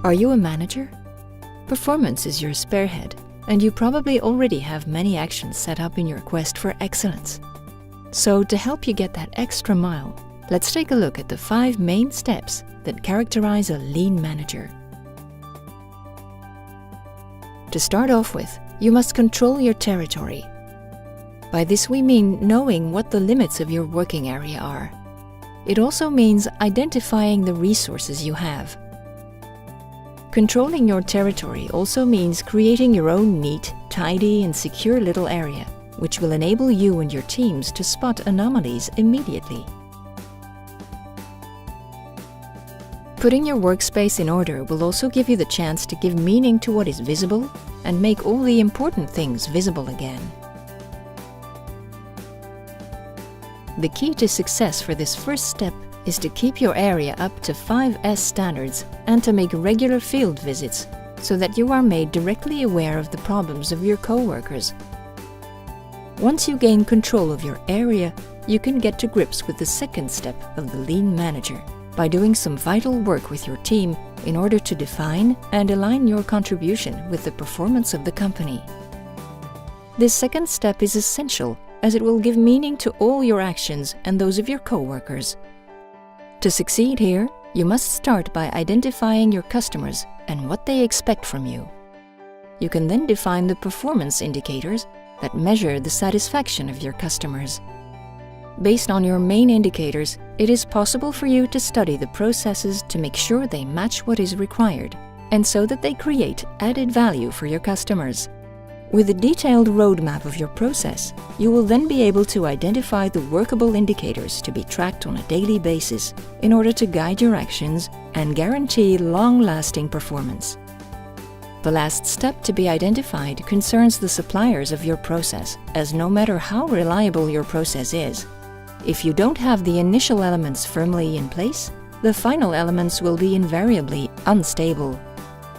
Are you a manager? Performance is your spearhead, and you probably already have many actions set up in your quest for excellence. So to help you get that extra mile, let's take a look at the 5 main steps that characterize a lean manager. To start off with, you must control your territory. By this we mean knowing what the limits of your working area are. It also means identifying the resources you have. Controlling your territory also means creating your own neat, tidy and secure little area, which will enable you and your teams to spot anomalies immediately. Putting your workspace in order will also give you the chance to give meaning to what is visible and make all the important things visible again. The key to success for this first step is to keep your area up to 5S standards and to make regular field visits so that you are made directly aware of the problems of your co-workers. Once you gain control of your area, you can get to grips with the second step of the lean manager by doing some vital work with your team in order to define and align your contribution with the performance of the company. This second step is essential as it will give meaning to all your actions and those of your co-workers. To succeed here, you must start by identifying your customers and what they expect from you. You can then define the performance indicators that measure the satisfaction of your customers. Based on your main indicators, it is possible for you to study the processes to make sure they match what is required, and so that they create added value for your customers. With a detailed roadmap of your process, you will then be able to identify the workable indicators to be tracked on a daily basis in order to guide your actions and guarantee long-lasting performance. The last step to be identified concerns the suppliers of your process, as no matter how reliable your process is, if you don't have the initial elements firmly in place, the final elements will be invariably unstable.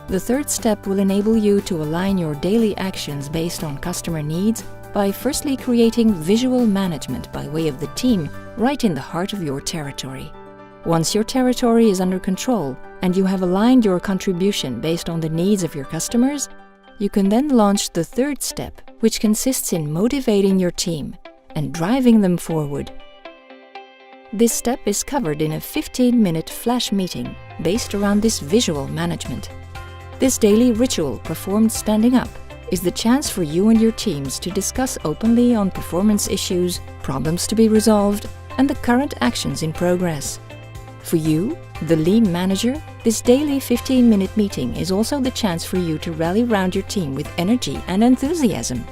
The third step will enable you to align your daily actions based on customer needs by firstly creating visual management by way of the team right in the heart of your territory. Once your territory is under control and you have aligned your contribution based on the needs of your customers, you can then launch the third step, which consists in motivating your team and driving them forward. This step is covered in a 15-minute flash meeting based around this visual management. This daily ritual, performed standing up, is the chance for you and your teams to discuss openly on performance issues, problems to be resolved, and the current actions in progress. For you, the lean manager, this daily 15-minute meeting is also the chance for you to rally round your team with energy and enthusiasm.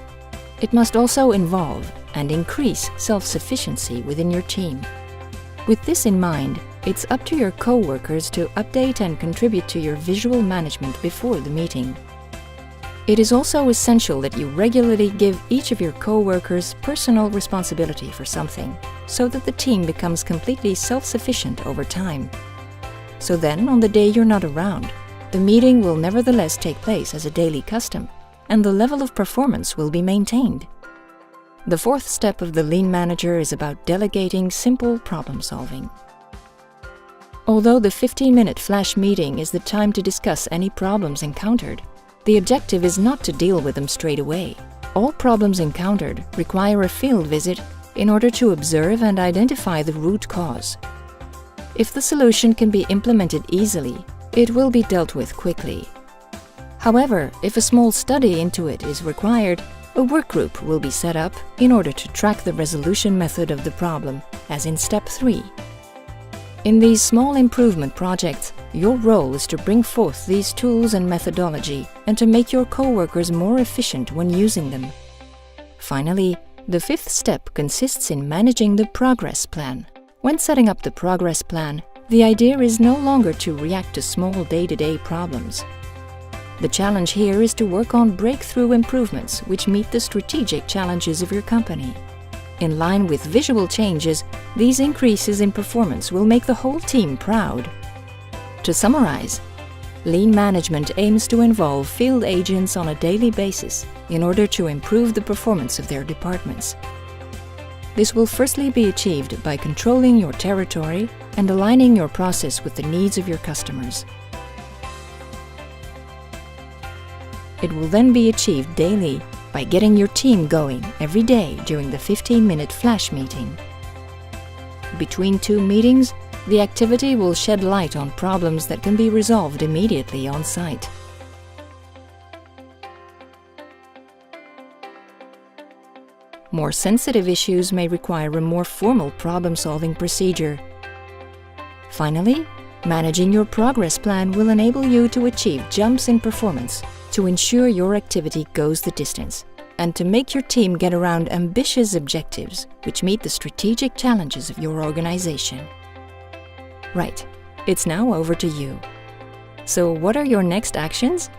It must also involve and increase self-sufficiency within your team. With this in mind, it's up to your co-workers to update and contribute to your visual management before the meeting. It is also essential that you regularly give each of your co-workers personal responsibility for something, so that the team becomes completely self-sufficient over time. So then, on the day you're not around, the meeting will nevertheless take place as a daily custom, and the level of performance will be maintained. The fourth step of the lean manager is about delegating simple problem solving. Although the 15-minute flash meeting is the time to discuss any problems encountered, the objective is not to deal with them straight away. All problems encountered require a field visit in order to observe and identify the root cause. If the solution can be implemented easily, it will be dealt with quickly. However, if a small study into it is required, a work group will be set up in order to track the resolution method of the problem, as in step 3. In these small improvement projects, your role is to bring forth these tools and methodology and to make your co-workers more efficient when using them. Finally, the fifth step consists in managing the progress plan. When setting up the progress plan, the idea is no longer to react to small day-to-day problems. The challenge here is to work on breakthrough improvements which meet the strategic challenges of your company. In line with visual changes, these increases in performance will make the whole team proud. To summarize, lean management aims to involve field agents on a daily basis in order to improve the performance of their departments. This will firstly be achieved by controlling your territory and aligning your process with the needs of your customers. It will then be achieved daily by getting your team going every day during the 15-minute flash meeting. Between two meetings, the activity will shed light on problems that can be resolved immediately on site. More sensitive issues may require a more formal problem-solving procedure. Finally, managing your progress plan will enable you to achieve jumps in performance, to ensure your activity goes the distance, and to make your team get around ambitious objectives which meet the strategic challenges of your organization. Right, it's now over to you. So what are your next actions?